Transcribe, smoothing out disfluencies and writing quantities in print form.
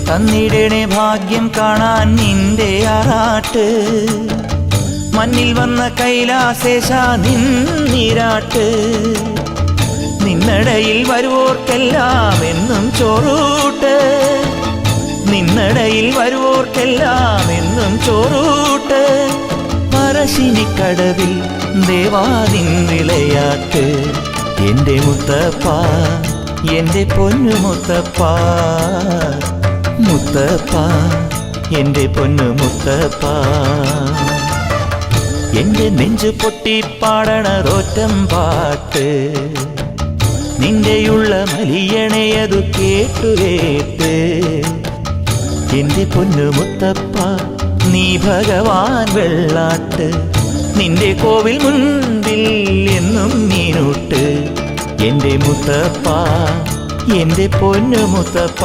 തന്നിടണേ ഭാഗ്യം കാണാൻ നിന്റെ ആറാട്ട്. മണ്ണിൽ വന്ന കൈലാസേശ നിന്നിരാട്ട്. നിന്നടയിൽ വരുവോർക്കെല്ലാം എന്നും ചോറൂട്ട്. നിന്നടയിൽ വരുവോർക്കെല്ലാം എന്നും ചോറൂട്ട്. പറശ്ശിനിക്കടവിൽ ദേവാദിൻ വിളയാട്ട്. എൻ്റെ മുത്തപ്പ, എൻ്റെ പൊന്നു മുത്തപ്പ, മുത്തപ്പ, എൻ്റെ പൊന്നു മുത്തപ്പ. എൻ്റെ നെഞ്ചു പൊട്ടി പാടണതൊറ്റം പാട്ട്. നിന്റെയുള്ള മലിയണയതു കേട്ടു കേട്ട്. എൻ്റെ പൊന്നു മുത്തപ്പ, നീ ഭഗവാൻ വെള്ളാട്ട്. നിന്റെ കോവിൽ മുൻപിൽ എന്നും നീനൂട്ട്. എൻ്റെ മുത്തപ്പ, എൻ്റെ പൊന്നു മുത്തപ്പ.